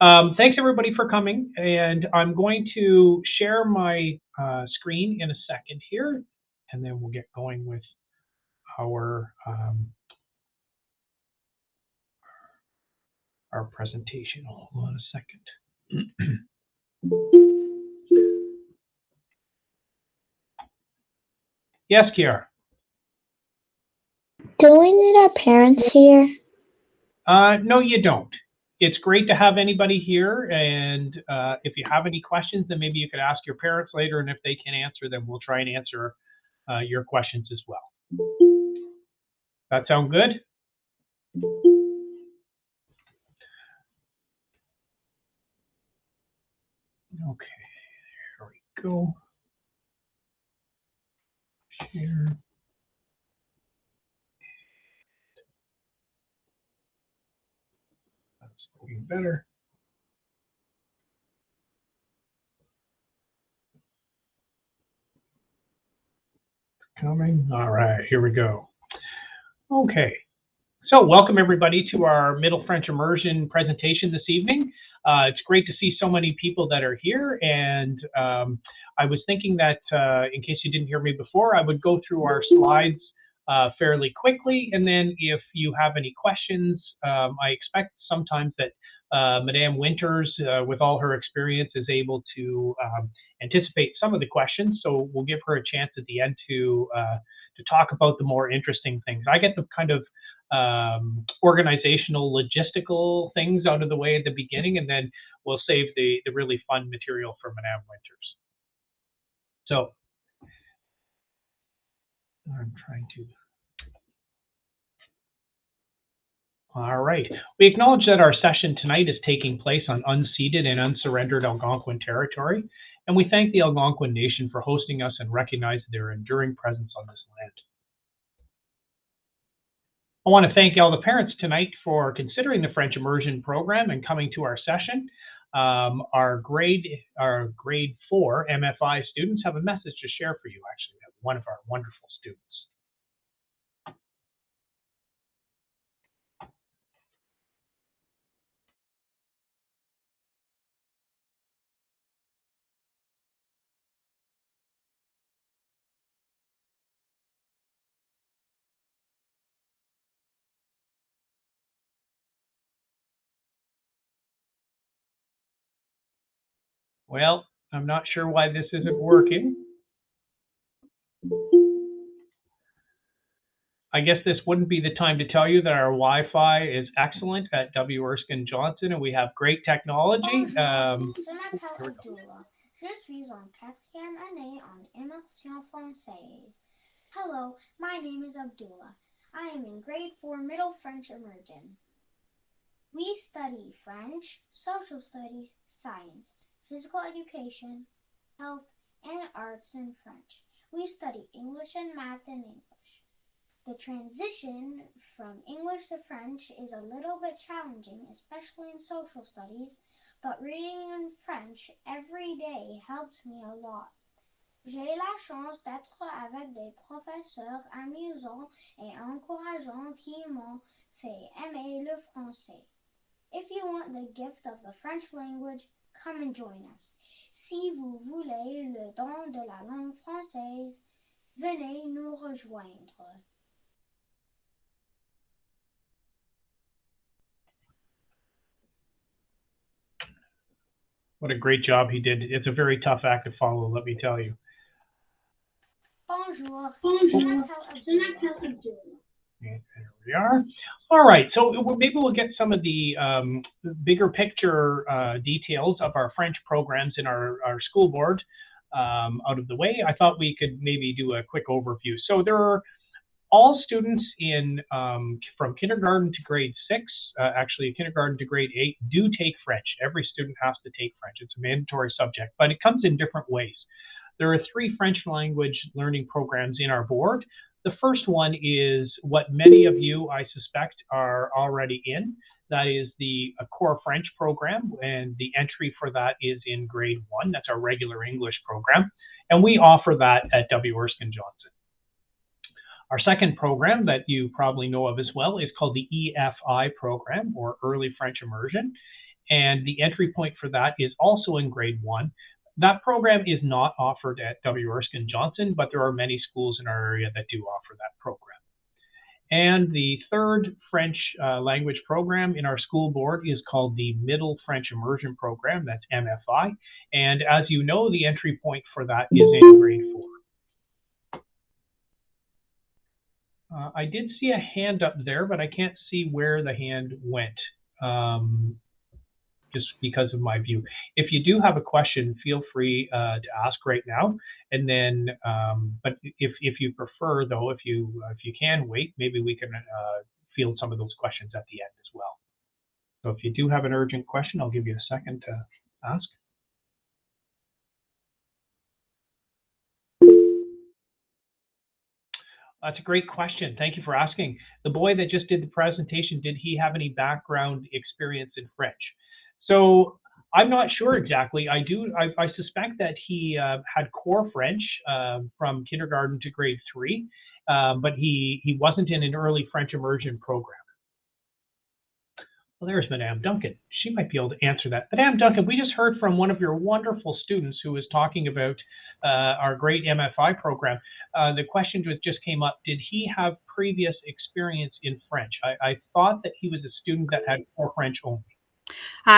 Thanks everybody for coming, and I'm going to share my screen in a second here, and then we'll get going with our presentation. Hold on a second. Yes, Kiara. Do we need our parents here? No, you don't. It's great to have anybody here, and if you have any questions, then maybe you could ask your parents later, and if they can answer them, we'll try and answer your questions as well. That sound good? Okay, there we go. Share. That's looking better. Coming. All right, here we go. Okay. So welcome everybody to our Middle French Immersion presentation this evening. It's great to see so many people that are here, and I was thinking that in case you didn't hear me before, I would go through our slides fairly quickly, and then if you have any questions, I expect sometimes that Madame Winters, with all her experience, is able to anticipate some of the questions, so we'll give her a chance at the end to talk about the more interesting things. I get the kind of organizational, logistical things out of the way at the beginning, and then we'll save the really fun material for Madame Winters. So I'm trying to. All right. We acknowledge that our session tonight is taking place on unceded and unsurrendered Algonquin territory, and we thank the Algonquin Nation for hosting us and recognize their enduring presence on this land. I want to thank all the parents tonight for considering the French Immersion program and coming to our session. Our grade 4 MFI students have a message to share for you, actually, one of our wonderful students. Well, I'm not sure why this isn't working. I guess this wouldn't be the time to tell you that our Wi-Fi is excellent at W. Erskine Johnson, and we have great technology. Je m'appelle Abdullah. Je suis en 4e année en immersion française. Hello, my name is Abdullah. I am in grade 4 Middle French Immersion. We study French, social studies, science, physical education, health, and arts in French. We study English and math in English. The transition from English to French is a little bit challenging, especially in social studies, but reading in French every day helped me a lot. J'ai la chance d'être avec des professeurs amusants et encourageants qui m'ont fait aimer le français. If you want the gift of the French language, come and join us. Si vous voulez le don de la langue française, venez nous rejoindre. What a great job he did. It's a very tough act to follow, let me tell you. Bonjour. Je m'appelle Abdullah. There we are. All right, so maybe we'll get some of the bigger picture details of our French programs in our school board out of the way. I thought we could maybe do a quick overview. So there are all students in from kindergarten to grade 6, actually kindergarten to grade 8, do take French. Every student has to take French. It's a mandatory subject, but it comes in different ways. There are 3 French language learning programs in our board. The first one is what many of you, I suspect, are already in. That is the Core French program, and the entry for that is in grade 1. That's our regular English program, and we offer that at W. Erskine Johnson. Our second program that you probably know of as well is called the EFI program, or Early French Immersion. and the entry point for that is also in grade 1. That program is not offered at W. Erskine Johnson, but there are many schools in our area that do offer that program. And the third French language program in our school board is called the Middle French Immersion Program, that's MFI. And as you know, the entry point for that is in grade 4. I did see a hand up there, but I can't see where the hand went, just because of my view. If you do have a question, feel free to ask right now. And then, but if you prefer, though, if you can wait, maybe we can field some of those questions at the end as well. So if you do have an urgent question, I'll give you a second to ask. That's a great question. Thank you for asking. The boy that just did the presentation, did he have any background experience in French? So I'm not sure exactly. I suspect that he had core French from kindergarten to grade 3, but he wasn't in an early French immersion program. Well, there's Madame Duncan. She might be able to answer that. Madame Duncan, we just heard from one of your wonderful students who was talking about our great MFI program. The question just came up, did he have previous experience in French? I thought that he was a student that had core French only.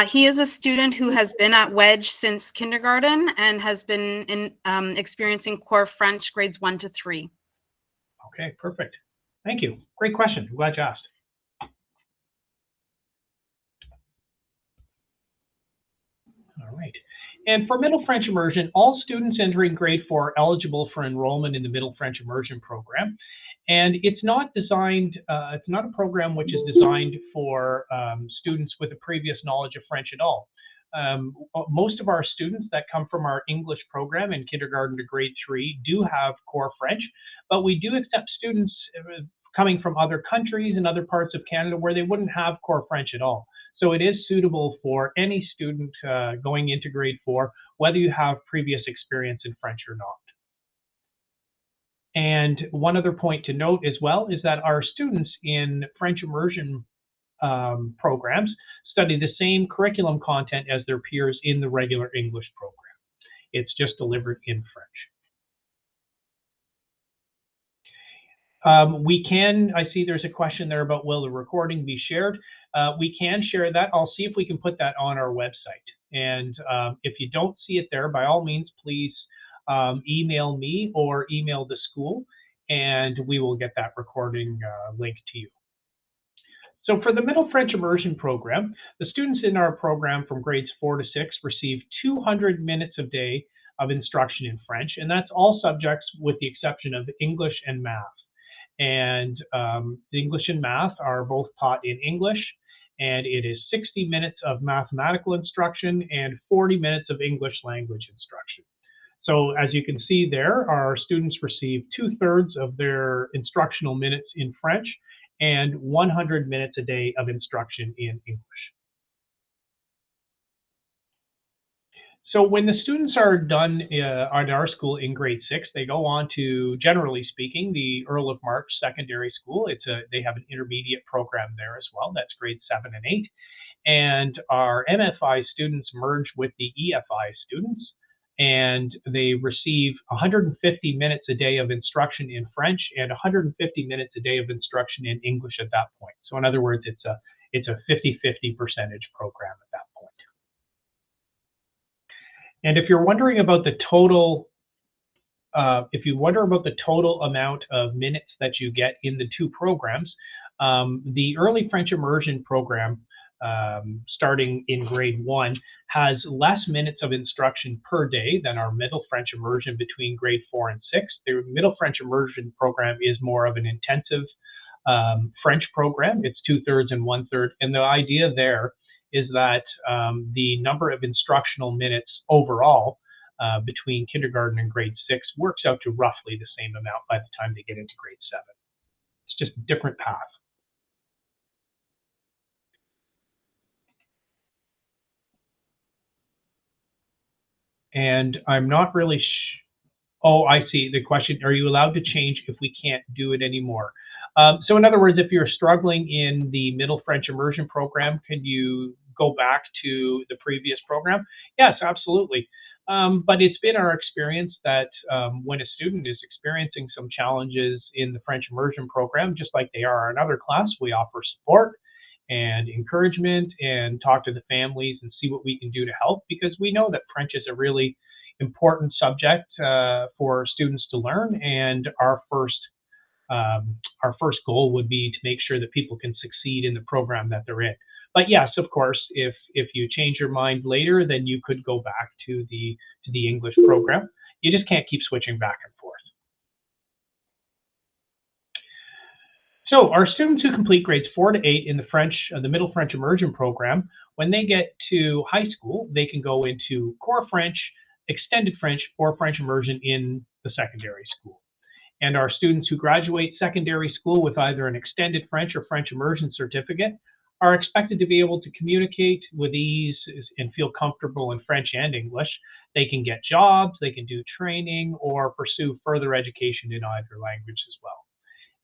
He is a student who has been at WEJ since kindergarten and has been experiencing core French grades 1 to 3. Okay, perfect. Thank you. Great question. I'm glad you asked. All right. And for Middle French Immersion, all students entering grade 4 are eligible for enrollment in the Middle French Immersion program. And it's not designed, it's not a program which is designed for students with a previous knowledge of French at all. Most of our students that come from our English program in kindergarten to grade 3 do have core French, but we do accept students coming from other countries and other parts of Canada where they wouldn't have core French at all. So it is suitable for any student going into grade 4, whether you have previous experience in French or not. And one other point to note as well is that our students in French immersion programs study the same curriculum content as their peers in the regular English program. It's just delivered in French. We can, I see there's a question there about will the recording be shared? We can share that. I'll see if we can put that on our website. And if you don't see it there, by all means, please email me or email the school, and we will get that recording linked to you. So for the Middle French Immersion program, the students in our program from grades 4 to 6 receive 200 minutes a day of instruction in French, and that's all subjects with the exception of English and math. And English and math are both taught in English, and it is 60 minutes of mathematical instruction and 40 minutes of English language instruction. So as you can see there, our students receive 2/3 of their instructional minutes in French and 100 minutes a day of instruction in English. So when the students are done at our school in grade 6, they go on to, generally speaking, the Earl of March Secondary School. They have an intermediate program there as well. That's grades 7 and 8. And our MFI students merge with the EFI students, and they receive 150 minutes a day of instruction in French and 150 minutes a day of instruction in English at that point. So in other words, it's a 50-50 percentage program at that point. And if you're wondering about the total, amount of minutes that you get in the two programs, the Early French Immersion program, starting in grade 1, has less minutes of instruction per day than our Middle French Immersion between grade 4 and 6. The Middle French Immersion program is more of an intensive French program. It's 2/3 and 1/3. And the idea there is that the number of instructional minutes overall between kindergarten and grade 6 works out to roughly the same amount by the time they get into grade 7. It's just a different path. And I'm not really oh, I see the question. Are you allowed to change if we can't do it anymore? So in other words, if you're struggling in the Middle French Immersion program, can you go back to the previous program? Yes, absolutely. But it's been our experience that when a student is experiencing some challenges in the French immersion program, just like they are in another class, we offer support and encouragement and talk to the families and see what we can do to help, because we know that French is a really important subject for students to learn, and our first goal would be to make sure that people can succeed in the program that they're in. But yes, of course, if you change your mind later, then you could go back to the English program. You just can't keep switching back and forth. So our students who complete grades 4 to 8 in the Middle French Immersion program, when they get to high school, they can go into Core French, Extended French, or French Immersion in the secondary school. And our students who graduate secondary school with either an Extended French or French Immersion certificate are expected to be able to communicate with ease and feel comfortable in French and English. They can get jobs, they can do training, or pursue further education in either language as well.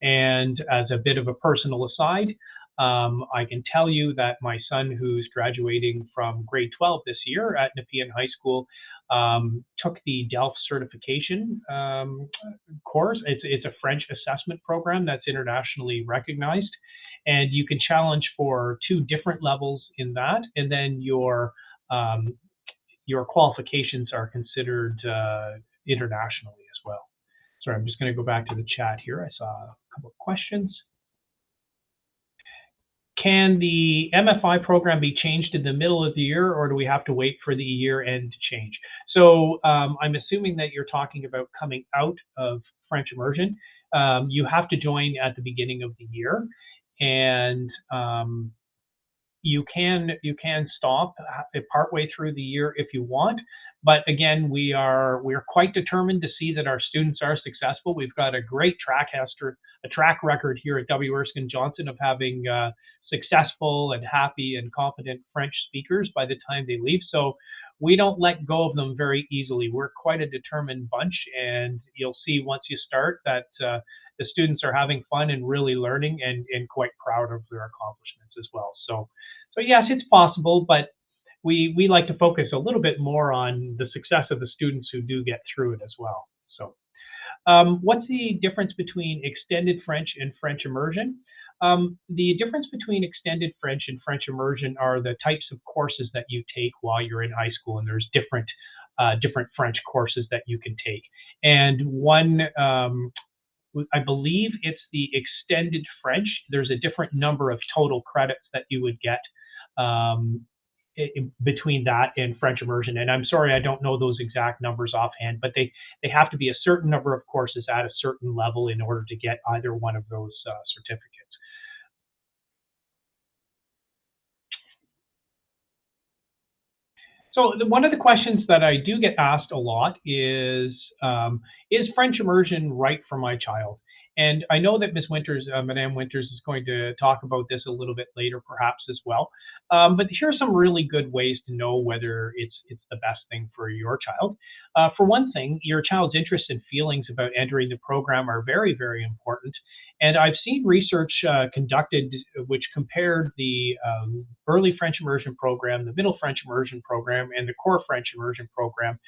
And as a bit of a personal aside, I can tell you that my son, who's graduating from grade 12 this year at Nepean High School, took the DELF certification course. It's a French assessment program that's internationally recognized, and you can challenge for 2 different levels in that, and then your qualifications are considered internationally as well. Sorry, I'm just going to go back to the chat here. I saw a couple of questions. Can the MFI program be changed in the middle of the year, or do we have to wait for the year end to change? So I'm assuming that you're talking about coming out of French immersion. You have to join at the beginning of the year, and you can stop partway through the year if you want. But again, we're quite determined to see that our students are successful. We've got a great track record here at W. Erskine Johnson of having successful and happy and confident French speakers by the time they leave. So we don't let go of them very easily. We're quite a determined bunch, and you'll see once you start that the students are having fun and really learning and quite proud of their accomplishments as well. So yes, it's possible, but we like to focus a little bit more on the success of the students who do get through it as well. So what's the difference between Extended French and French Immersion? The difference between Extended French and French Immersion are the types of courses that you take while you're in high school, and there's different French courses that you can take. And one, I believe it's the Extended French. There's a different number of total credits that you would get between that and French Immersion. And I'm sorry, I don't know those exact numbers offhand, but they have to be a certain number of courses at a certain level in order to get either one of those certificates. So one of the questions that I do get asked a lot is French Immersion right for my child? And I know that Ms. Winters, Madame Winters, is going to talk about this a little bit later, perhaps as well. But here are some really good ways to know whether it's the best thing for your child. For one thing, your child's interest and feelings about entering the program are very, very important. And I've seen research conducted which compared the early French immersion program, the middle French immersion program, and the core French immersion program.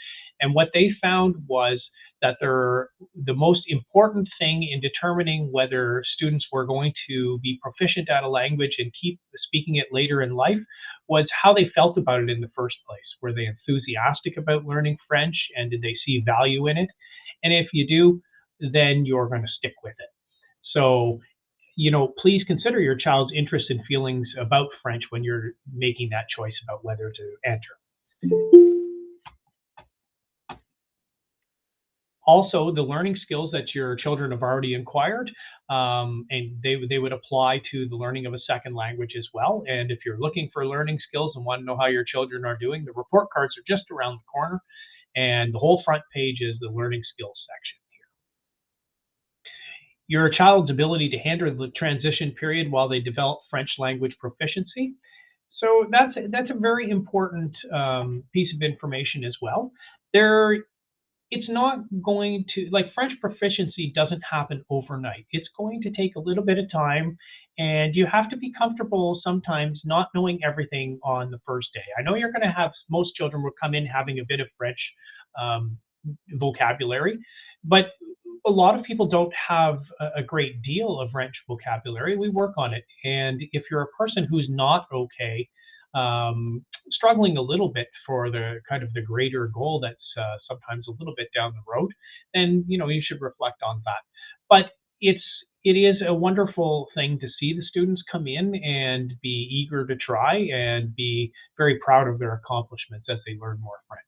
And what they found was that the most important thing in determining whether students were going to be proficient at a language and keep speaking it later in life was how they felt about it in the first place. Were they enthusiastic about learning French, and did they see value in it? And if you do, then you're going to stick with it. So, please consider your child's interest and feelings about French when you're making that choice about whether to enter. Also, the learning skills that your children have already acquired, and they would apply to the learning of a second language as well. And if you're looking for learning skills and want to know how your children are doing, the report cards are just around the corner, and the whole front page is the learning skills section. Your child's ability to handle the transition period while they develop French language proficiency. So that's a very important piece of information as well. It's not going to, like, French proficiency doesn't happen overnight. It's going to take a little bit of time, And you have to be comfortable sometimes not knowing everything on the first day. I know you're going to have, most children will come in having a bit of French um, vocabulary, but a lot of people don't have a great deal of French vocabulary. We work on it. And if you're a person who's not okay, struggling a little bit for the kind of the greater goal that's sometimes a little bit down the road, then you should reflect on that. But it is a wonderful thing to see the students come in and be eager to try and be very proud of their accomplishments as they learn more French.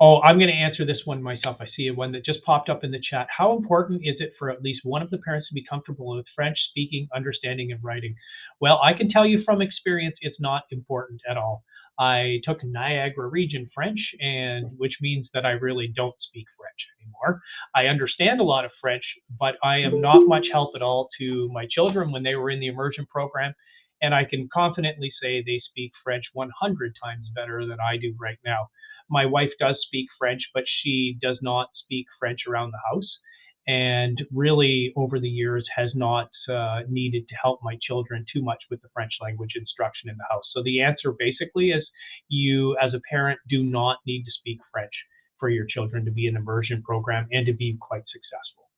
Oh, I'm going to answer this one myself. I see one that just popped up in the chat. How important is it for at least one of the parents to be comfortable with French speaking, understanding, and writing? Well, I can tell you from experience, it's not important at all. I took Niagara Region French, and which means that I really don't speak French anymore. I understand a lot of French, but I am not much help at all to my children when they were in the immersion program. And I can confidently say they speak French 100 times better than I do right now. My wife does speak French, but she does not speak French around the house, and really over the years has not needed to help my children too much with the French language instruction in the house. So the answer basically is you as a parent do not need to speak French for your children to be in an immersion program and to be quite successful.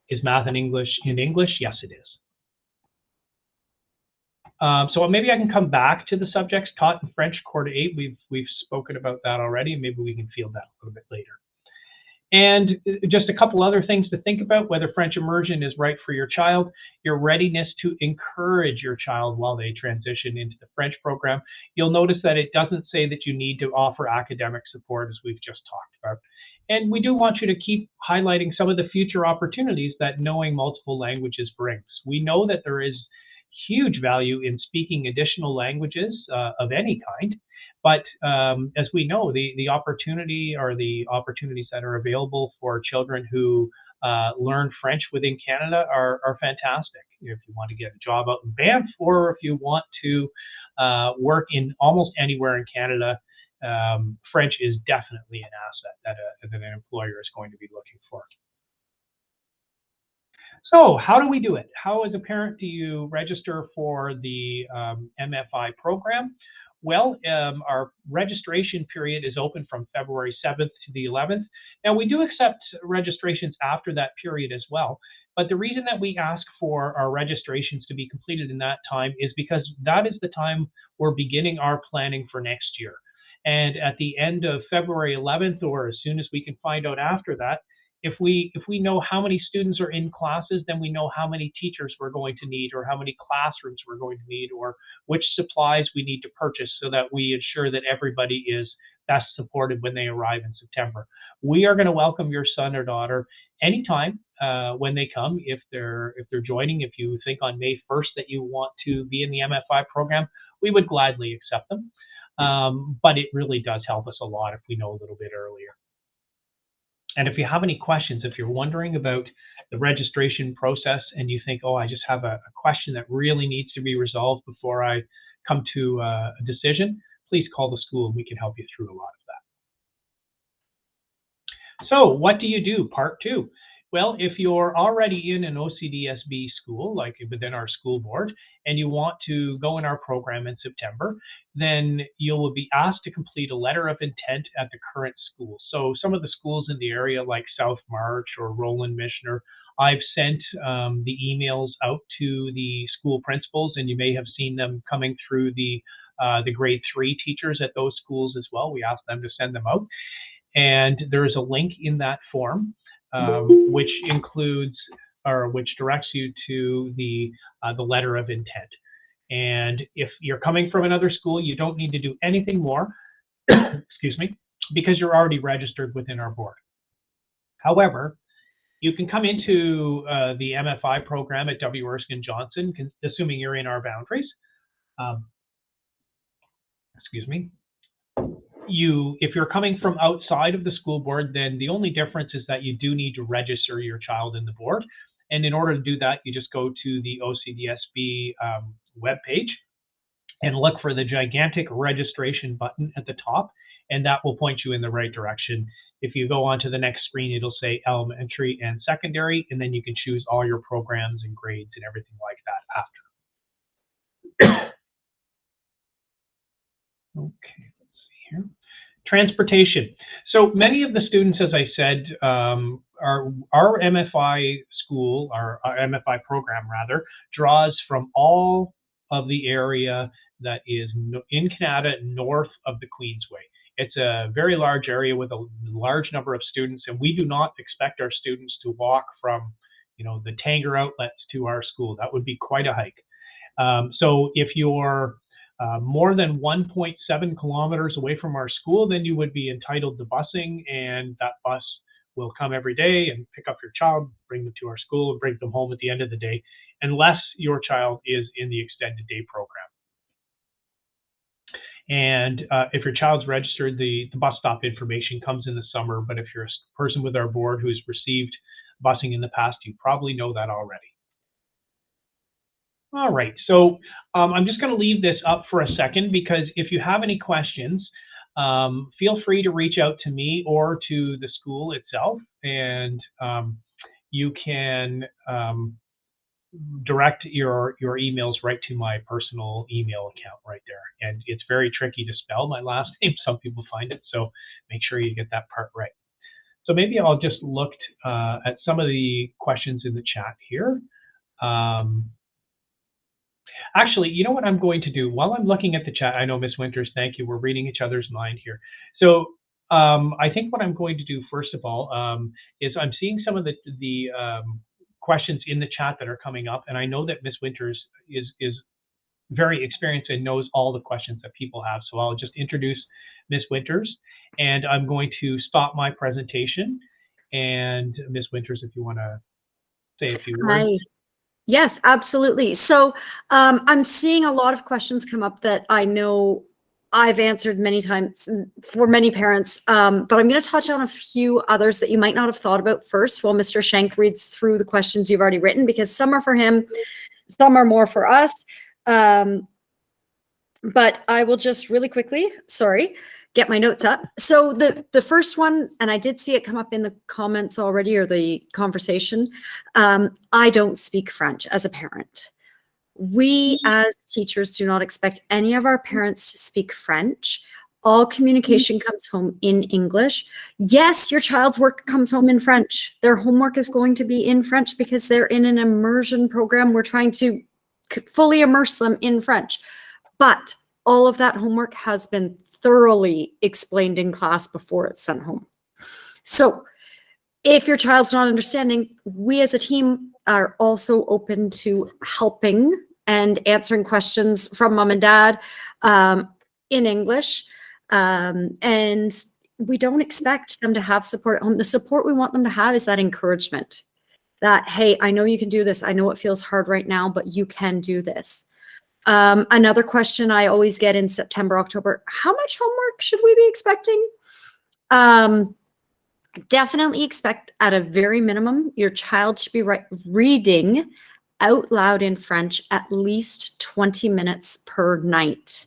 Is math and English in English? Yes, it is. So maybe I can come back to the subjects taught in French Core to 8. We've spoken about that already. Maybe we can field that a little bit later. And just a couple other things to think about, whether French immersion is right for your child, your readiness to encourage your child while they transition into the French program. You'll notice that it doesn't say that you need to offer academic support, as we've just talked about. And we do want you to keep highlighting some of the future opportunities that knowing multiple languages brings. We know that there is huge value in speaking additional languages of any kind. But as we know, the opportunity or the opportunities that are available for children who learn French within Canada are fantastic. If you want to get a job out in Banff, or if you want to work in almost anywhere in Canada, French is definitely an asset that an employer is going to be looking for. So how do we do it? How, as a parent, do you register for the MFI program? Well, our registration period is open from February 7th to the 11th. Now, we do accept registrations after that period as well. But the reason that we ask for our registrations to be completed in that time is because that is the time we're beginning our planning for next year. And at the end of February 11th, or as soon as we can find out after that, if we know how many students are in classes, then we know how many teachers we're going to need, or how many classrooms we're going to need, or which supplies we need to purchase, so that we ensure that everybody is best supported when they arrive in September. We are going to welcome your son or daughter anytime when they come. If they're joining, if you think on May 1st that you want to be in the MFI program, we would gladly accept them. But it really does help us a lot if we know a little bit earlier. And if you have any questions, if you're wondering about the registration process and you think, oh, I just have a question that really needs to be resolved before I come to a decision, please call the school and we can help you through a lot of that. So what do you do? Part 2. Well, if you're already in an OCDSB school, like within our school board, and you want to go in our program in September, then you will be asked to complete a letter of intent at the current school. So some of the schools in the area, like South March or Roland Michener, I've sent the emails out to the school principals, and you may have seen them coming through the grade 3 teachers at those schools as well. We asked them to send them out. And there is a link in that form which includes, or which directs you to the letter of intent. And if you're coming from another school, you don't need to do anything more, excuse me, because you're already registered within our board. However, you can come into the MFI program at W. Erskine Johnson, assuming you're in our boundaries. Excuse me. If you're coming from outside of the school board, then the only difference is that you do need to register your child in the board. And in order to do that, you just go to the OCDSB webpage and look for the gigantic registration button at the top, and that will point you in the right direction. if you go on to the next screen, it'll say elementary and secondary, and then you can choose all your programs and grades and everything like that after. Okay, let's see here. Transportation. So many of the students, as I said, our MFI school, our MFI program rather, draws from all of the area that is in Canada north of the Queensway. It's a very large area with a large number of students, and we do not expect our students to walk from, the Tanger outlets to our school. That would be quite a hike. So if you're more than 1.7 kilometers away from our school, then you would be entitled to busing, and that bus will come every day and pick up your child, bring them to our school, and bring them home at the end of the day, unless your child is in the extended day program. And if your child's registered, the bus stop information comes in the summer, but if you're a person with our board who's received busing in the past, you probably know that already. All right, so I'm just going to leave this up for a second, because if you have any questions, feel free to reach out to me or to the school itself, and you can direct your emails right to my personal email account right there. And it's very tricky to spell my last name. Some people find it, so make sure you get that part right. So maybe I'll just look at some of the questions in the chat here. Actually, you know what I'm going to do while I'm looking at the chat? I know, Miss Winters, thank you. We're reading each other's mind here. So I think what I'm going to do first of all is I'm seeing some of the questions in the chat that are coming up, and I know that Miss Winters is very experienced and knows all the questions that people have. So I'll just introduce Miss Winters, and I'm going to stop my presentation. And Miss Winters, if you want to say a few words. Hi. Yes, absolutely. So I'm seeing a lot of questions come up that I know I've answered many times for many parents, but I'm going to touch on a few others that you might not have thought about first while Mr. Schenk reads through the questions you've already written, because some are for him, some are more for us. But I will just really quickly, get my notes up. So the first one, and I did see it come up in the comments already, or the conversation, I don't speak French as a parent. We as teachers do not expect any of our parents to speak French. All communication comes home in English. Yes, your child's work comes home in French. Their homework is going to be in French because they're in an immersion program. We're trying to fully immerse them in French. But all of that homework has been thoroughly explained in class before it's sent home. So if your child's not understanding, we as a team are also open to helping and answering questions from mom and dad in English. And we don't expect them to have support at home. The support we want them to have is that encouragement that, hey, I know you can do this. I know it feels hard right now, but you can do this. Another question I always get in September, October, how much homework should we be expecting? Definitely expect at a very minimum, your child should be reading out loud in French at least 20 minutes per night.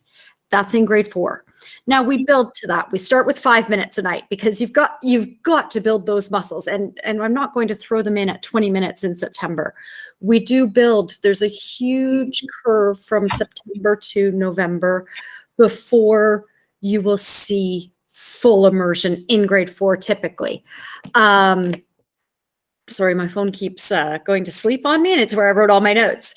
That's in grade 4. Now we build to that. We start with 5 minutes a night because you've got to build those muscles. And I'm not going to throw them in at 20 minutes in September. We do build. There's a huge curve from September to November before you will see full immersion in grade 4 typically. Sorry, my phone keeps going to sleep on me, and it's where I wrote all my notes.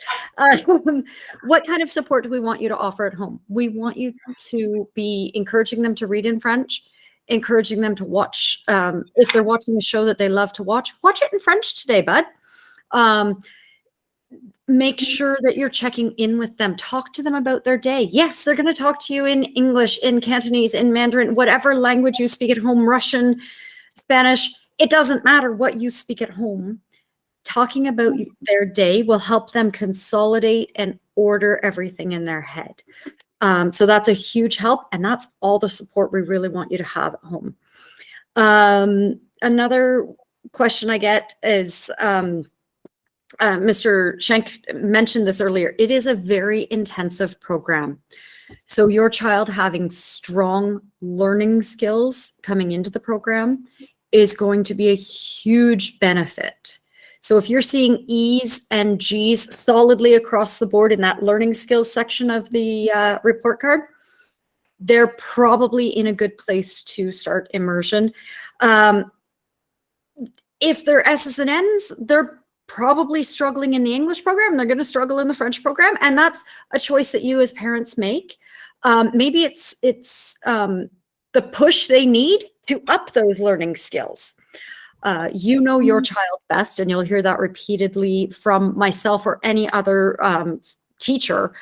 What kind of support do we want you to offer at home? We want you to be encouraging them to read in French, encouraging them to watch. If they're watching a show that they love to watch it in French today, bud. Make sure that you're checking in with them. Talk to them about their day. Yes, they're going to talk to you in English, in Cantonese, in Mandarin, whatever language you speak at home, Russian, Spanish. It doesn't matter what you speak at home. Talking about their day will help them consolidate and order everything in their head. So that's a huge help, and that's all the support we really want you to have at home. Another question I get is, Mr. Schenk mentioned this earlier, it is a very intensive program. So your child having strong learning skills coming into the program is going to be a huge benefit. So if you're seeing E's and G's solidly across the board in that learning skills section of the report card, they're probably in a good place to start immersion. If they're S's and N's, they're probably struggling in the English program. They're going to struggle in the French program. And that's a choice that you as parents make. Maybe it's the push they need to up those learning skills. You know your child best, and you'll hear that repeatedly from myself or any other teacher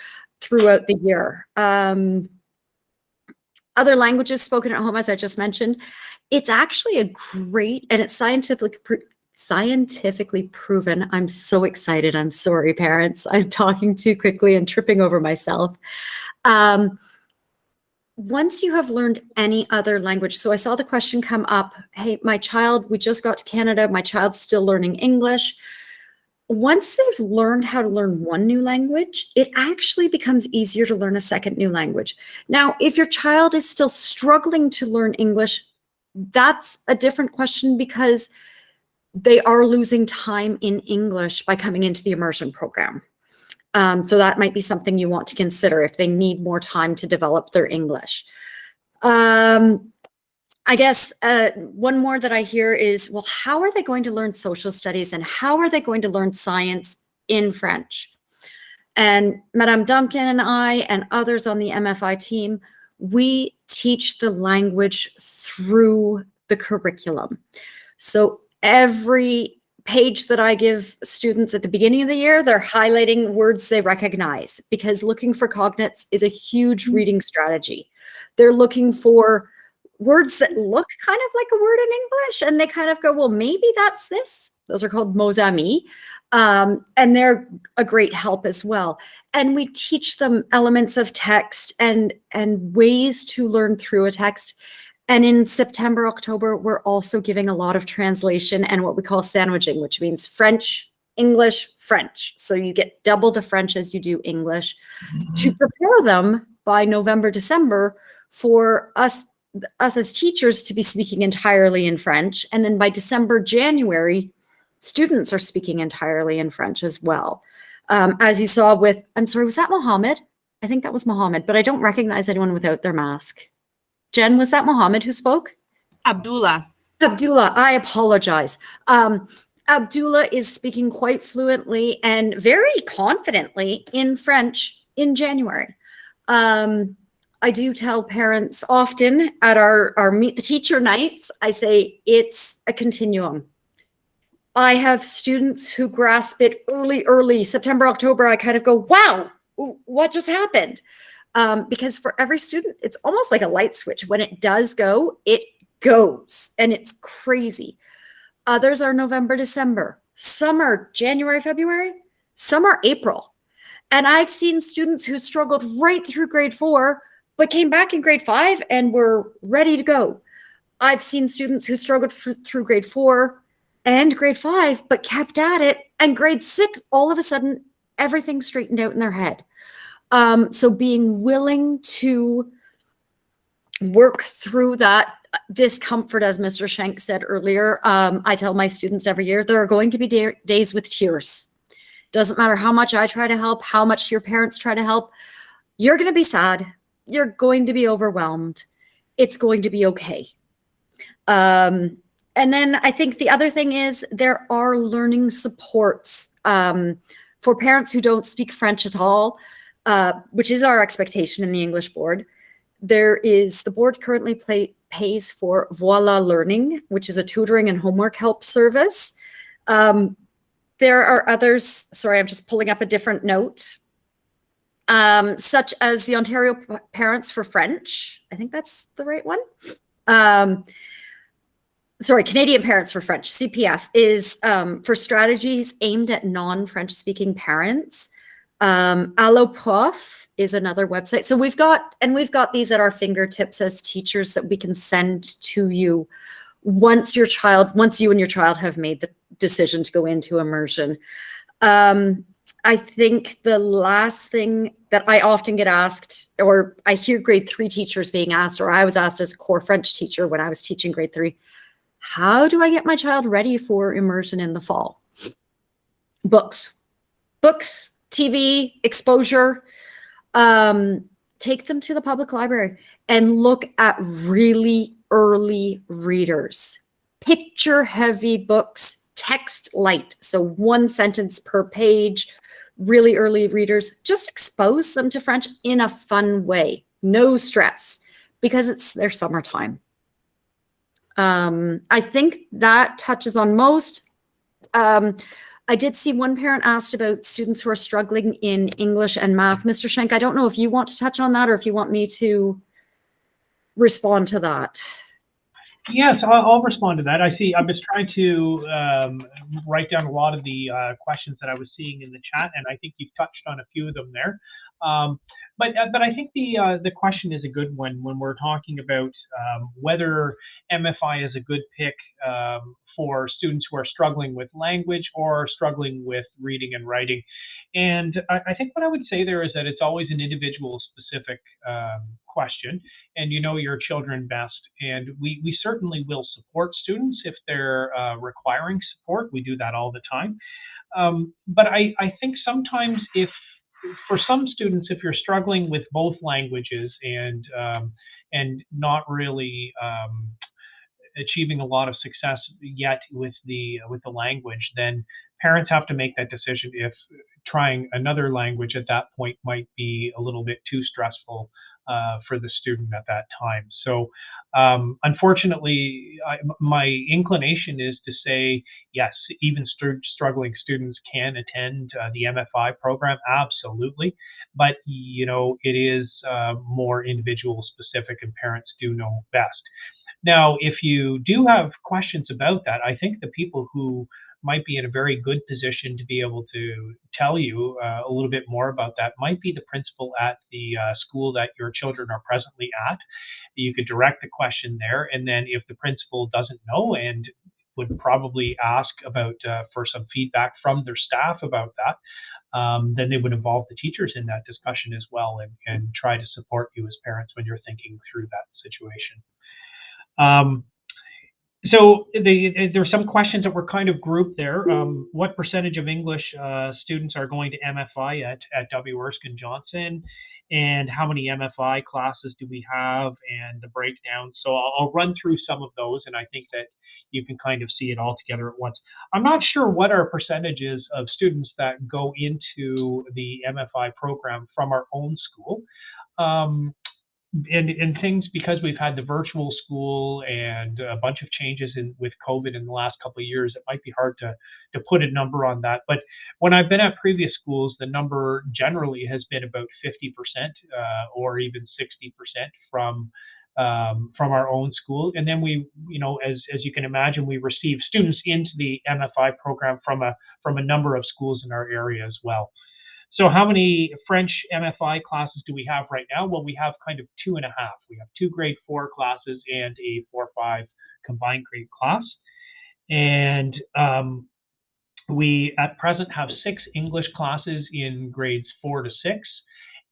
throughout the year. Other languages spoken at home, as I just mentioned, it's actually a great, and it's scientifically proven. I'm so excited. I'm sorry, parents. I'm talking too quickly and tripping over myself. Once you have learned any other language, so I saw the question come up, hey, my child, we just got to Canada, my child's still learning English. Once they've learned how to learn one new language, it actually becomes easier to learn a second new language. Now, if your child is still struggling to learn English, that's a different question because they are losing time in English by coming into the immersion program. So that might be something you want to consider if they need more time to develop their English. I guess one more that I hear is, well, how are they going to learn social studies and how are they going to learn science in French? And Madame Duncan and I and others on the MFI team, we teach the language through the curriculum. So every page that I give students at the beginning of the year, they're highlighting words they recognize because looking for cognates is a huge reading strategy. They're looking for words that look kind of like a word in English and they kind of go, well, maybe that's this. Those are called mots amis. And they're a great help as well. And we teach them elements of text and ways to learn through a text. And in September, October, we're also giving a lot of translation and what we call sandwiching, which means French, English, French. So you get double the French as you do English to prepare them by November, December for us as teachers to be speaking entirely in French. And then by December, January, students are speaking entirely in French as well. As you saw with, I'm sorry, was that Mohammed? I think that was Mohammed, but I don't recognize anyone without their mask. Jen, was that Mohammed who spoke? Abdullah. Abdullah, I apologize. Abdullah is speaking quite fluently and very confidently in French in January. I do tell parents often at our Meet the Teacher nights, I say it's a continuum. I have students who grasp it early, September, October. I kind of go, wow, what just happened? Because for every student, it's almost like a light switch. When it does go, it goes, and it's crazy. Others are November, December. Some are January, February. Some are April. And I've seen students who struggled right through grade 4, but came back in grade 5 and were ready to go. I've seen students who struggled through grade 4 and grade 5, but kept at it. And grade 6, all of a sudden, everything straightened out in their head. So being willing to work through that discomfort, as Mr. Schenk said earlier, I tell my students every year, there are going to be days with tears. Doesn't matter how much I try to help, how much your parents try to help, you're going to be sad. You're going to be overwhelmed. It's going to be okay. And then I think the other thing is there are learning supports for parents who don't speak French at all, which is our expectation in the English board. The board currently pays for Voila Learning, which is a tutoring and homework help service. There are others, sorry, I'm just pulling up a different note, such as the Ontario Parents for French. I think that's the right one. Canadian Parents for French, CPF, is for strategies aimed at non-French speaking parents. Allo Prof is another website. So we've got these at our fingertips as teachers that we can send to you once you and your child have made the decision to go into immersion. I think the last thing that I often get asked, or I hear grade 3 teachers being asked, or I was asked as a core French teacher when I was teaching grade 3, how do I get my child ready for immersion in the fall? Books, TV, exposure. Take them to the public library and look at really early readers. Picture heavy books, text light. So 1 sentence per page, really early readers. Just expose them to French in a fun way. No stress, because it's their summertime. I think that touches on most. I did see one parent asked about students who are struggling in English and math. Mr. Schenk, I don't know if you want to touch on that or if you want me to respond to that. Yes, I'll respond to that. I was trying to write down a lot of the questions that I was seeing in the chat, and I think you've touched on a few of them there. But I think the question is a good one when we're talking about whether MFI is a good pick for students who are struggling with language or struggling with reading and writing. And I think what I would say there is that it's always an individual specific question, and you know your children best. And we certainly will support students if they're requiring support. We do that all the time. But I think sometimes for some students, if you're struggling with both languages and not really achieving a lot of success yet with the language, then parents have to make that decision if trying another language at that point might be a little bit too stressful for the student at that time. So unfortunately, my inclination is to say, yes, even struggling students can attend the MFI program, absolutely. But, you know, it is more individual specific, and parents do know best. Now, if you do have questions about that, I think the people who might be in a very good position to be able to tell you a little bit more about that might be the principal at the school that your children are presently at. You could direct the question there, and then if the principal doesn't know and would probably ask about for some feedback from their staff about that, then they would involve the teachers in that discussion as well, and try to support you as parents when you're thinking through that situation. So there are some questions that were kind of grouped there. What percentage of English students are going to MFI at W. Erskine Johnson? And how many MFI classes do we have, and the breakdown? So I'll run through some of those, and I think that you can kind of see it all together at once. I'm not sure what our percentages of students that go into the MFI program from our own school. And things, because we've had the virtual school and a bunch of changes with COVID in the last couple of years, it might be hard to put a number on that. But when I've been at previous schools, the number generally has been about 50% or even 60% from our own school. And then we, you know, as you can imagine, we receive students into the MFI program from a number of schools in our area as well. So how many French MFI classes do we have right now? Well, we have kind of 2.5. We have 2 grade 4 classes and a 4-5 combined grade class. And we at present have 6 English classes in grades 4 to 6.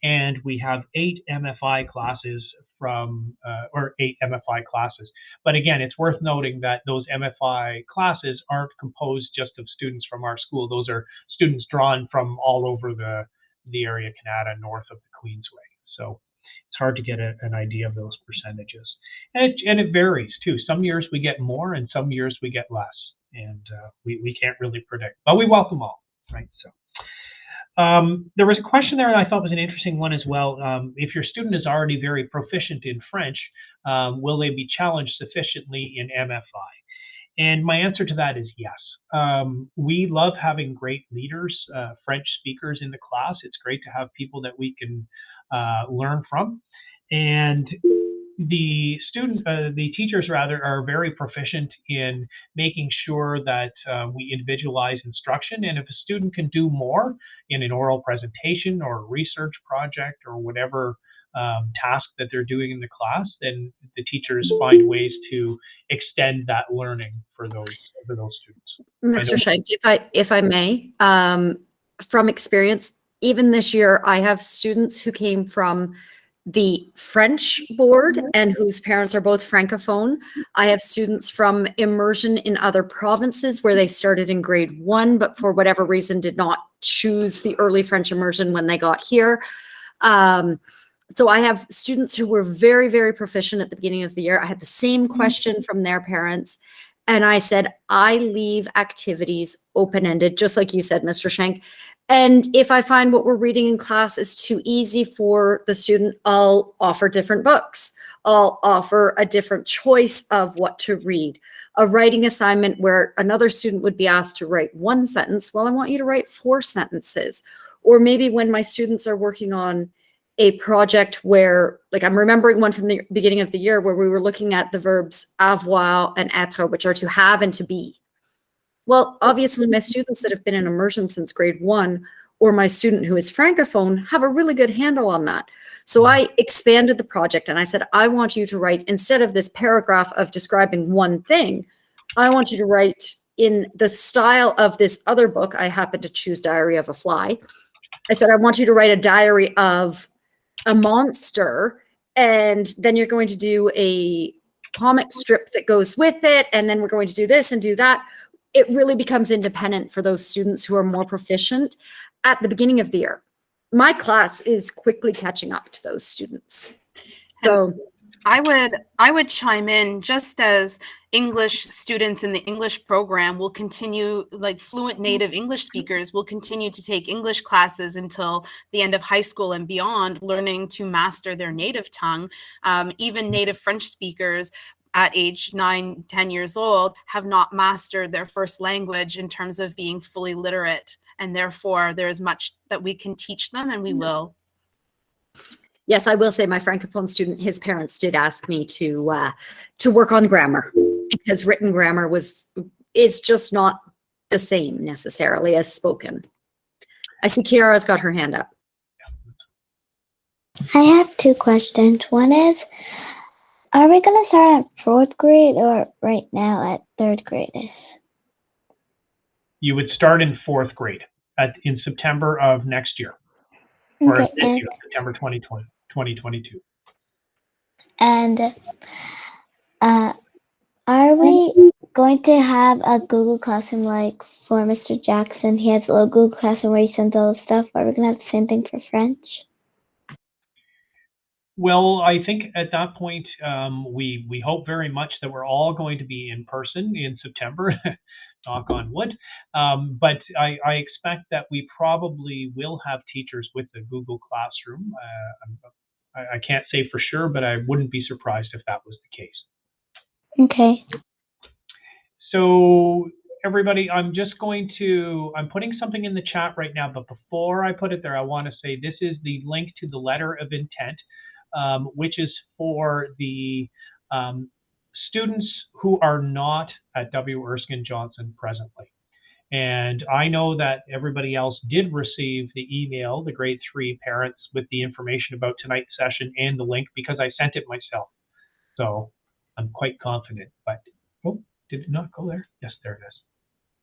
And we have 8 MFI classes or 8 MFI classes. But again, it's worth noting that those MFI classes aren't composed just of students from our school. Those are students drawn from all over the area, Canada, north of the Queensway. So it's hard to get an idea of those percentages. And it varies too. Some years we get more and some years we get less. And we can't really predict, but we welcome all, right? So. There was a question there that I thought was an interesting one as well. If your student is already very proficient in French, will they be challenged sufficiently in MFI? And my answer to that is yes. We love having great leaders, French speakers in the class. It's great to have people that we can learn from. And the teachers rather, are very proficient in making sure that we individualize instruction. And if a student can do more in an oral presentation or a research project or whatever task that they're doing in the class, then the teachers find ways to extend that learning for those students. Mr. Schenk, if I may, from experience, even this year, I have students who came from the French board and whose parents are both Francophone. I have students from immersion in other provinces where they started in grade 1, but for whatever reason did not choose the early French immersion when they got here. So I have students who were very, very proficient at the beginning of the year. I had the same question from their parents. And I said, I leave activities open-ended, just like you said, Mr. Schenk. And if I find what we're reading in class is too easy for the student, I'll offer different books. I'll offer a different choice of what to read. A writing assignment where another student would be asked to write 1 sentence. Well, I want you to write 4 sentences. Or maybe when my students are working on a project where, like, I'm remembering one from the beginning of the year where we were looking at the verbs avoir and être, which are to have and to be. Well, obviously my students that have been in immersion since grade 1, or my student who is Francophone, have a really good handle on that. So I expanded the project and I said, I want you to write, instead of this paragraph of describing one thing, I want you to write in the style of this other book. I happened to choose Diary of a Fly. I said, I want you to write a diary of a monster, and then you're going to do a comic strip that goes with it, and then we're going to do this and do that. It really becomes independent for those students who are more proficient at the beginning of the year. My class is quickly catching up to those students. So I would chime in, just as English students in the English program will continue, like fluent native English speakers will continue to take English classes until the end of high school and beyond, learning to master their native tongue. Even native French speakers at age 9, 10 years old have not mastered their first language in terms of being fully literate. And therefore, there is much that we can teach them, and we will. Yes, I will say my Francophone student, his parents did ask me to work on grammar, because written grammar is just not the same necessarily as spoken. I see Kiara's got her hand up. I have 2 questions. One is, are we going to start at 4th grade or right now at 3rd grade? You would start in 4th grade in September of next year. Or Okay, this year, September 2022. and are we going to have a Google Classroom like for Mr. Jackson? He has a little Google Classroom where he sends all the stuff. Are we going to have the same thing for French? Well, I think at that point, we hope very much that we're all going to be in person in September, knock on wood. But I expect that we probably will have teachers with the Google Classroom. I can't say for sure, but I wouldn't be surprised if that was the case. Okay. So everybody, I'm putting something in the chat right now, but before I put it there, I want to say this is the link to the letter of intent, which is for the students who are not at W. Erskine Johnson presently. And I know that everybody else did receive the email, the grade 3 parents, with the information about tonight's session and the link, because I sent it myself. So I'm quite confident, but oh, did it not go there? Yes, there it is.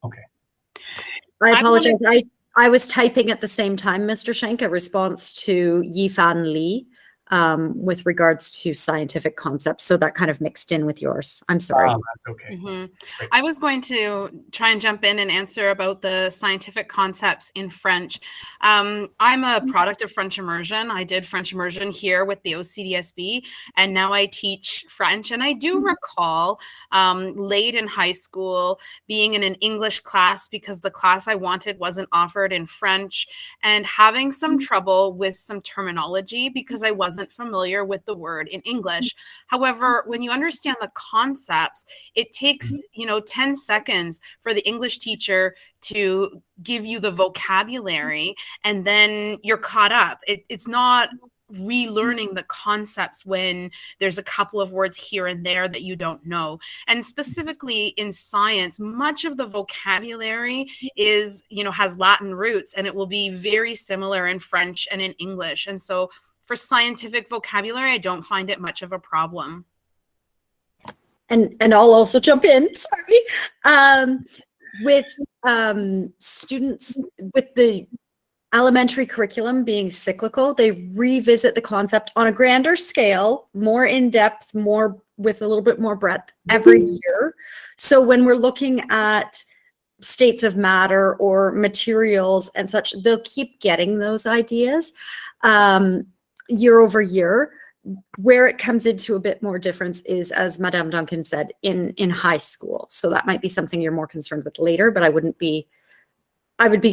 Okay. I apologize. I was typing at the same time, Mr. Schenk, a response to Yifan Li with regards to scientific concepts. So that kind of mixed in with yours. I'm sorry. That's okay. Mm-hmm. I was going to try and jump in and answer about the scientific concepts in French. I'm a product of French immersion. I did French immersion here with the OCDSB, and now I teach French. And I do recall late in high school being in an English class because the class I wanted wasn't offered in French, and having some trouble with some terminology because I wasn't familiar with the word in English. However, when you understand the concepts, it takes 10 seconds for the English teacher to give you the vocabulary, and then you're caught up. It's not relearning the concepts when there's a couple of words here and there that you don't know. And specifically in science, much of the vocabulary is, has Latin roots, and it will be very similar in French and in English. And so for scientific vocabulary, I don't find it much of a problem. And I'll also jump in, sorry. With students, with the elementary curriculum being cyclical, they revisit the concept on a grander scale, more in depth, more with a little bit more breadth every year. So when we're looking at states of matter or materials and such, they'll keep getting those ideas year over year. Where it comes into a bit more difference is, as Madame Duncan said, in high school. So that might be something you're more concerned with later, but I would be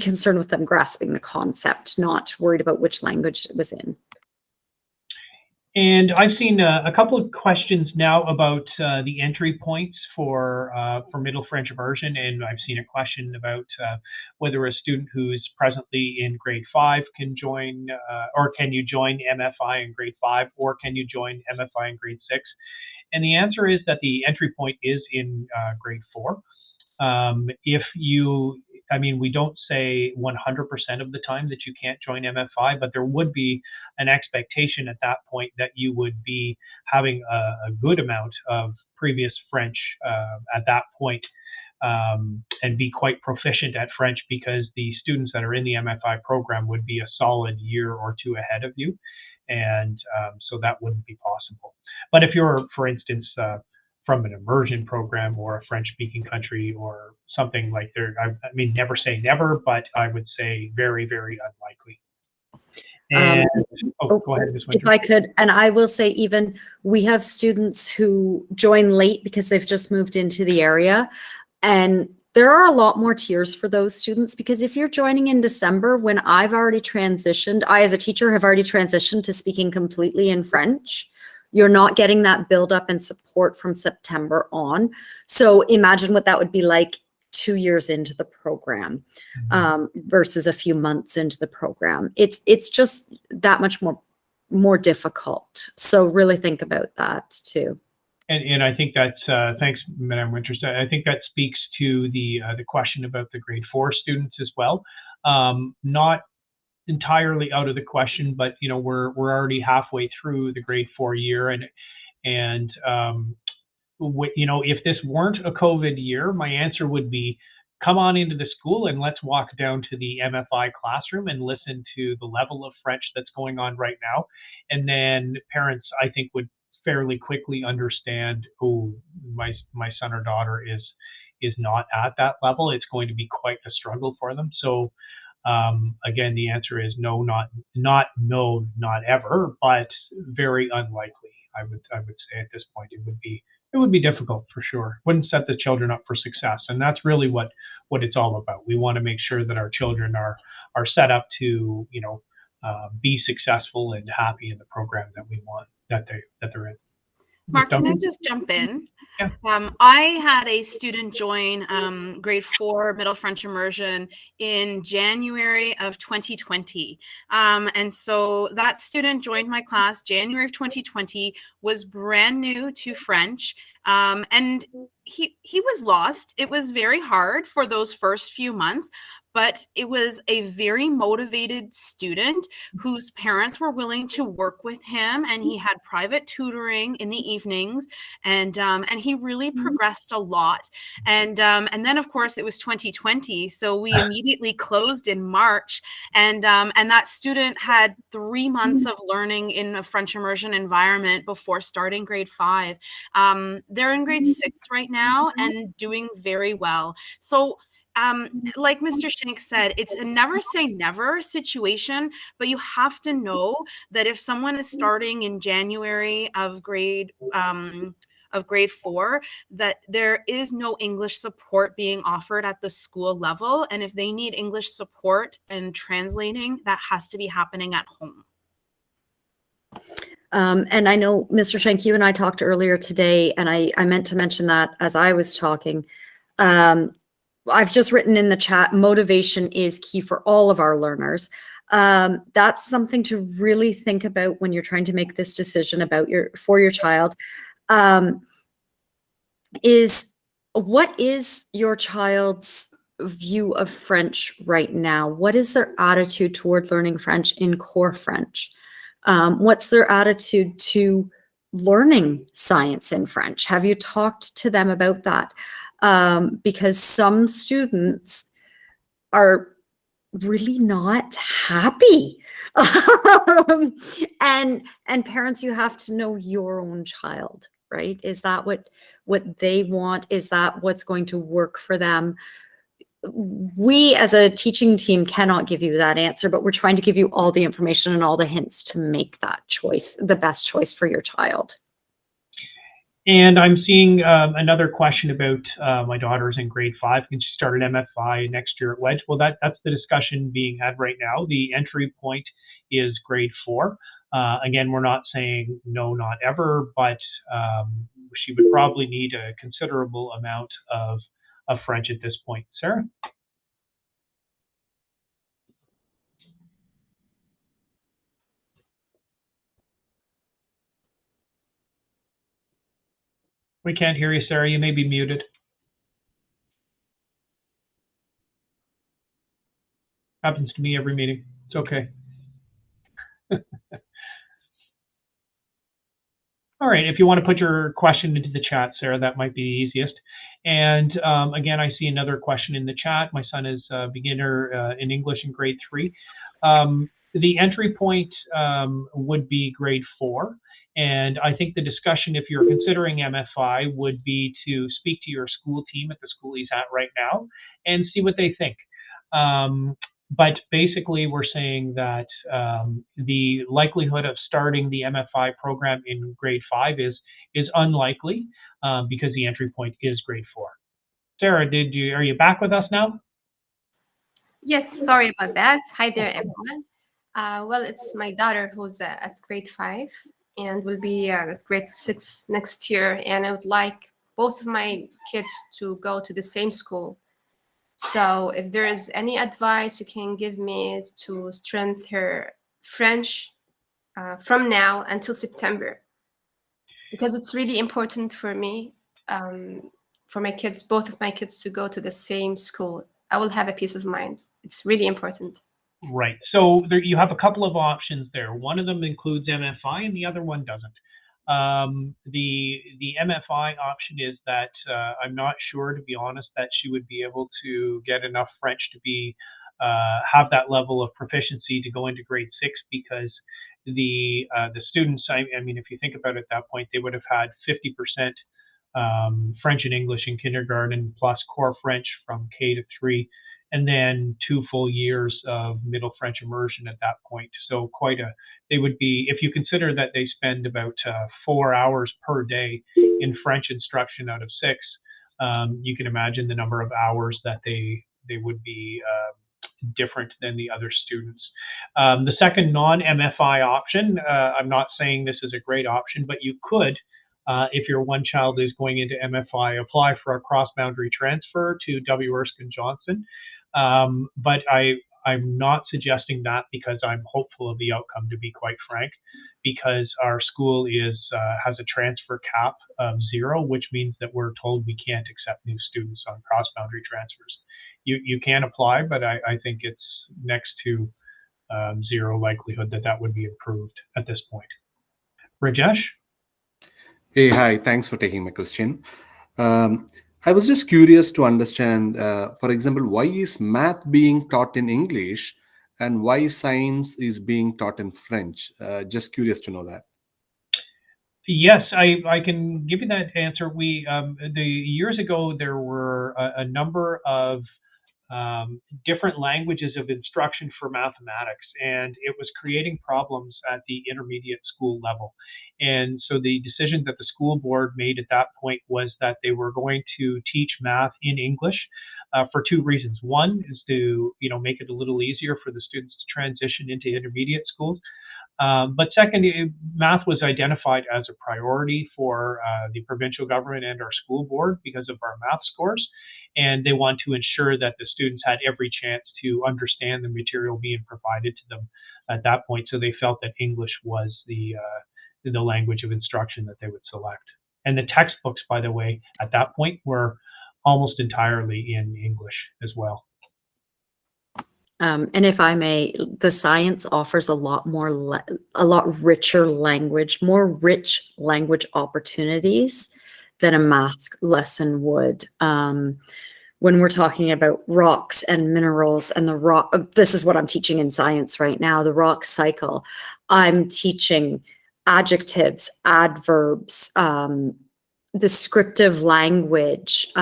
concerned with them grasping the concept, not worried about which language it was in. And I've seen a couple of questions now about the entry points for Middle French immersion, and I've seen a question about whether a student who's presently in grade 5 can join, or can you join MFI in grade 5, or can you join MFI in grade 6? And the answer is that the entry point is in grade 4. If you, I mean, we don't say 100% of the time that you can't join MFI, but there would be an expectation at that point that you would be having a good amount of previous French at that point, and be quite proficient at French, because the students that are in the MFI program would be a solid year or two ahead of you. And so that wouldn't be possible. But if you're, for instance, from an immersion program or a French-speaking country or something like there, I mean, never say never, but I would say very, very unlikely. And go ahead, Ms. Winter. If I could, and I will say, even we have students who join late because they've just moved into the area, and there are a lot more tiers for those students, because if you're joining in December when I've already transitioned, I as a teacher have already transitioned to speaking completely in French, you're not getting that build up and support from September on. So imagine what that would be like 2 years into the program versus a few months into the program. It's just that much more difficult. So really think about that too. And I think that's, thanks, Madame Winters. I think that speaks to the question about the grade 4 students as well. Not entirely out of the question, but you know, we're already halfway through the grade 4 year, and you know, if this weren't a COVID year, my answer would be, come on into the school and let's walk down to the MFI classroom and listen to the level of French that's going on right now. And then parents, I think, would fairly quickly understand, oh, my son or daughter is not at that level. It's going to be quite a struggle for them. So again, the answer is no, not ever, but very unlikely. I would say at this point it would be difficult for sure. Wouldn't set the children up for success, and that's really what it's all about. We want to make sure that our children are set up to, you know, be successful and happy in the program that we want that they're in. Mark, can I just jump in? Yeah. I had a student join grade 4 Middle French immersion in January of 2020. And so that student joined my class January of 2020, was brand new to French. And he was lost. It was very hard for those first few months, but it was a very motivated student whose parents were willing to work with him, and he had private tutoring in the evenings, and he really progressed a lot. And then of course it was 2020, so we immediately closed in March, and that student had 3 months of learning in a French immersion environment before starting grade 5. They're in grade 6 right now and doing very well. So like Mr. Shank said, it's a never say never situation, but you have to know that if someone is starting in January of grade 4, that there is no English support being offered at the school level. And if they need English support and translating, that has to be happening at home. And I know, Mr. Shank, you and I talked earlier today, and I meant to mention that as I was talking. I've just written in the chat, motivation is key for all of our learners. That's something to really think about when you're trying to make this decision for your child. What is your child's view of French right now? What is their attitude toward learning French in core French? What's their attitude to learning science in French? Have you talked to them about that? Because some students are really not happy. And parents, you have to know your own child, right? Is that what they want? Is that what's going to work for them? We as a teaching team cannot give you that answer, but we're trying to give you all the information and all the hints to make that choice the best choice for your child. And I'm seeing another question about my daughter's in grade 5. Can she start an MFI next year at WEJ? Well, that's the discussion being had right now. The entry point is grade 4. Again, we're not saying no, not ever, but she would probably need a considerable amount of French at this point. Sarah? We can't hear you, Sarah. You may be muted. Happens to me every meeting. It's okay. All right, if you want to put your question into the chat, Sarah, that might be easiest. And again, I see another question in the chat. My son is a beginner in English in grade 3. The entry point would be grade 4. And I think the discussion, if you're considering MFI, would be to speak to your school team at the school he's at right now and see what they think. But basically, we're saying that the likelihood of starting the MFI program in grade 5 is unlikely because the entry point is grade 4. Sarah, are you back with us now? Yes, sorry about that. Hi there, everyone. Well, it's my daughter who's at grade 5 and will be at grade 6 next year. And I would like both of my kids to go to the same school. So if there is any advice you can give me to strengthen her French from now until September, because it's really important for me, for my kids, both of my kids, to go to the same school. I will have a peace of mind. It's really important. Right. So there, you have a couple of options there. One of them includes MFI and the other one doesn't. The MFI option is that I'm not sure, to be honest, that she would be able to get enough French to be have that level of proficiency to go into grade 6, because the students, I mean, if you think about it at that point, they would have had 50% French and English in kindergarten, plus core French from K to 3, and then 2 full years of middle French immersion at that point. So they would be, if you consider that they spend about 4 hours per day in French instruction out of 6, you can imagine the number of hours that they would be different than the other students. The second non-MFI option, I'm not saying this is a great option, but you could, if your one child is going into MFI, apply for a cross-boundary transfer to W. Erskine Johnson. But I'm not suggesting that because I'm hopeful of the outcome, to be quite frank, because our school has a transfer cap of 0, which means that we're told we can't accept new students on cross-boundary transfers. You can apply, but I think it's next to 0 likelihood that would be approved at this point. Rajesh? Hey, hi. Thanks for taking my question. I was just curious to understand, for example, why is math being taught in English and why science is being taught in French? Just curious to know that. Yes, I can give you that answer. Years ago, there were a number of different languages of instruction for mathematics, and it was creating problems at the intermediate school level. And so the decision that the school board made at that point was that they were going to teach math in English for 2 reasons. One is to make it a little easier for the students to transition into intermediate schools. But second, math was identified as a priority for the provincial government and our school board because of our math scores. And they want to ensure that the students had every chance to understand the material being provided to them at that point. So they felt that English was the language of instruction that they would select. And the textbooks, by the way, at that point were almost entirely in English as well. And if I may, the science offers a lot richer language, more rich language opportunities than a math lesson would. when we're talking about rocks and minerals and the rock. This is what I'm teaching in science right now, the rock cycle. I'm teaching adjectives, adverbs, descriptive language.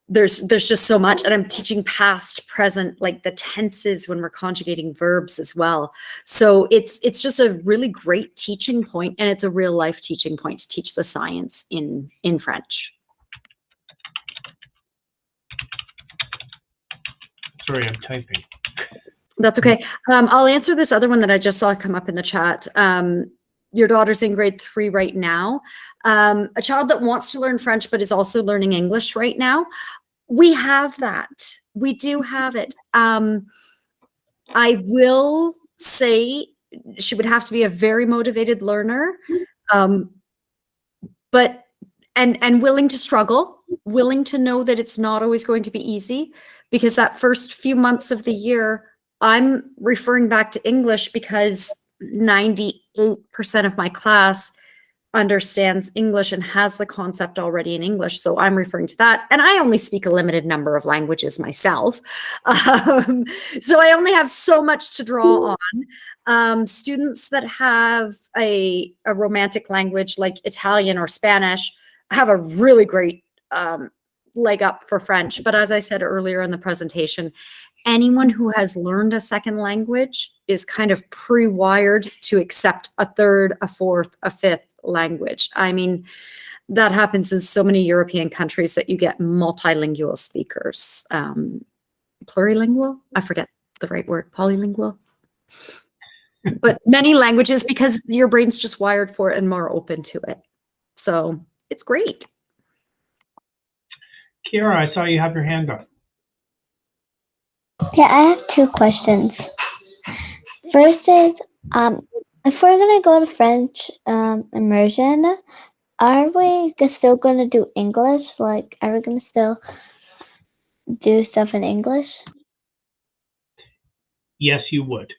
There's just so much, and I'm teaching past, present, like the tenses when we're conjugating verbs as well. So it's just a really great teaching point, and it's a real life teaching point to teach the science in French. Sorry, I'm typing. That's okay. I'll answer this other one that I just saw come up in the chat. Your daughter's in grade 3 right now. A child that wants to learn French but is also learning English right now. We have that. We do have it. I will say she would have to be a very motivated learner, but willing to struggle, willing to know that it's not always going to be easy, because that first few months of the year, I'm referring back to English because 98% of my class understands English and has the concept already in English. So I'm referring to that. And I only speak a limited number of languages myself. So I only have so much to draw on. Students that have a romantic language like Italian or Spanish have a really great leg up for French. But as I said earlier in the presentation, anyone who has learned a second language is kind of pre-wired to accept a third, a fourth, a fifth language. I mean, that happens in so many European countries that you get multilingual speakers. Plurilingual? I forget the right word. Polylingual? But many languages, because your brain's just wired for it and more open to it. So it's great. Kiara, I saw you have your hand up. Yeah, I have 2 questions. First is, if we're gonna go to French immersion, are we still gonna do English? Like, are we gonna still do stuff in English? Yes, you would.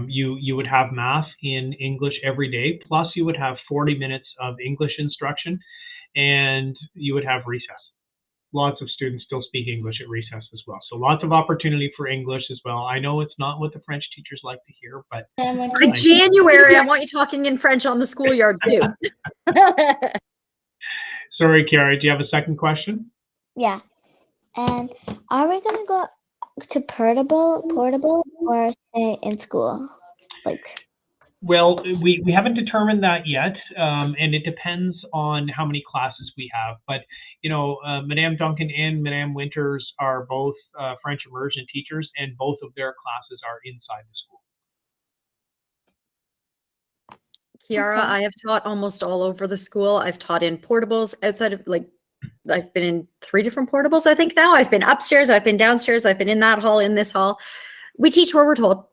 You would have math in English every day, plus you would have 40 minutes of English instruction, and you would have recess. Lots of students still speak English at recess as well. So lots of opportunity for English as well. I know it's not what the French teachers like to hear, but in January, I want you talking in French on the schoolyard too. Sorry, Kiara, do you have a second question? Yeah. And are we gonna go to portable or stay in school? Like, well, we haven't determined that yet, and it depends on how many classes we have. But you know, Madame Duncan and Madame Winters are both French immersion teachers, and both of their classes are inside the school. Kiara, I have taught almost all over the school. I've taught in portables outside of, like, I've been in 3 different portables, I think now. I've been upstairs, I've been downstairs, I've been in that hall, in this hall. We teach where we're told.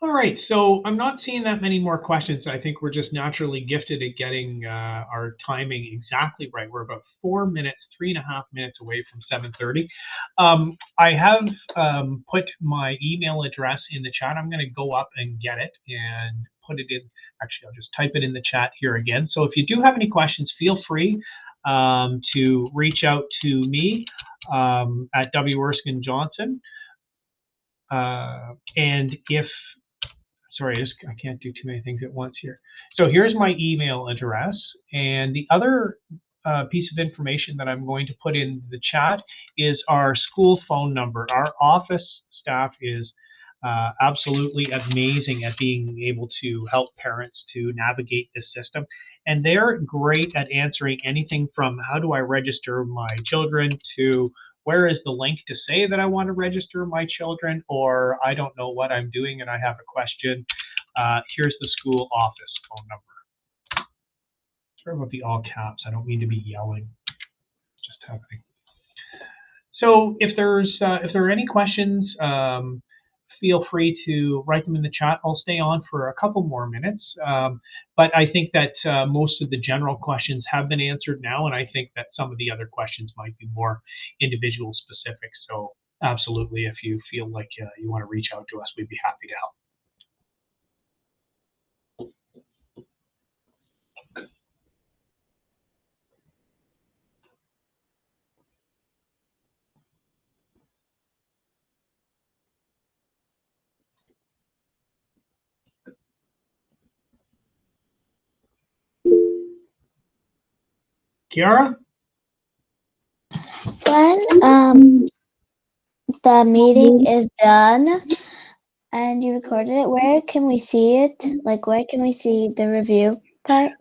All right, so I'm not seeing that many more questions. I think we're just naturally gifted at getting our timing exactly right. We're about 4 minutes, 3.5 minutes away from 7:30. I have put my email address in the chat. I'm going to go up and get it and put it in. Actually, I'll just type it in the chat here again. So if you do have any questions, feel free to reach out to me at W. Erskine Johnson. And if sorry, I can't do too many things at once here. So here's my email address. And the other piece of information that I'm going to put in the chat is our school phone number. Our office staff is absolutely amazing at being able to help parents to navigate this system. And they're great at answering anything from how do I register my children to where is the link to say that I want to register my children, or I don't know what I'm doing and I have a question. Here's the school office phone number. Sorry about the all caps. I don't mean to be yelling. It's just happening. So if there are any questions, feel free to write them in the chat. I'll stay on for a couple more minutes. But I think that most of the general questions have been answered now, and I think that some of the other questions might be more individual specific. So absolutely, if you feel like you want to reach out to us, we'd be happy to help. Kiara? When the meeting is done and you recorded it, where can we see it? Like, where can we see the review part?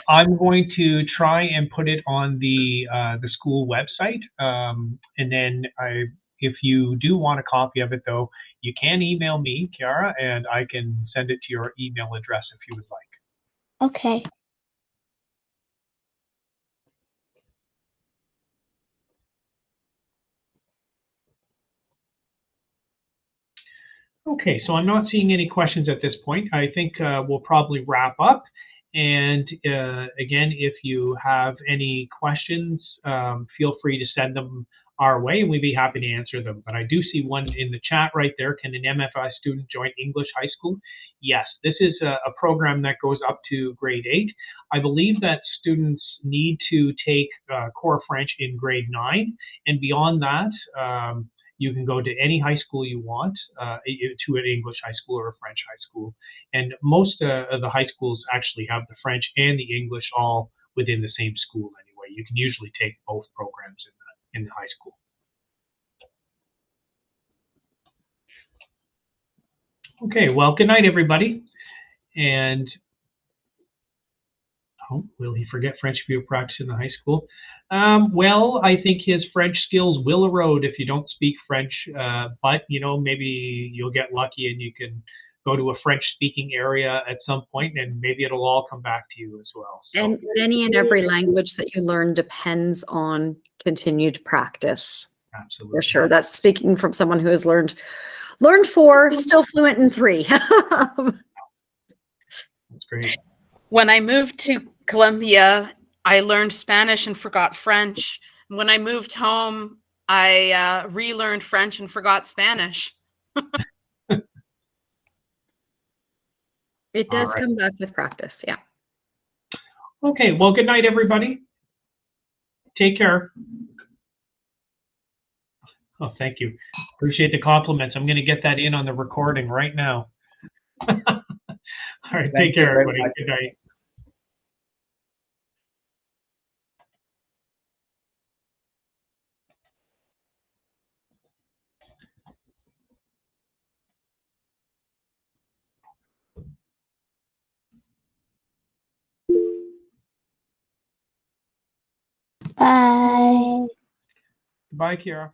I'm going to try and put it on the school website, and then if you do want a copy of it, though, you can email me, Kiara, and I can send it to your email address if you would like. Okay. Okay, so I'm not seeing any questions at this point. I think we'll probably wrap up. And again, if you have any questions, feel free to send them our way, and we'd be happy to answer them. But I do see one in the chat right there. Can an MFI student join English high school? Yes, this is a program that goes up to grade 8. I believe that students need to take core French in grade 9, and beyond that, you can go to any high school you want, to an English high school or a French high school. And most of the high schools actually have the French and the English all within the same school anyway. You can usually take both programs in the high school. Okay, well, good night, everybody. And oh, will he forget French if you practice in the high school? Well, I think his French skills will erode if you don't speak French, but maybe you'll get lucky and you can go to a French-speaking area at some point, and maybe it'll all come back to you as well. So, And any and every language that you learn depends on continued practice. absolutely. For sure. That's speaking from someone who has learned 4, still fluent in 3. That's great. When I moved to Colombia, I learned Spanish and forgot French. When I moved home, I relearned French and forgot Spanish. It does All right. come back with practice. Yeah. Okay, well, good night, everybody. Take care. Oh, thank you. Appreciate the compliments. I'm going to get that in on the recording right now. All right, take care, everybody. Good night. Bye. Bye, Kiara.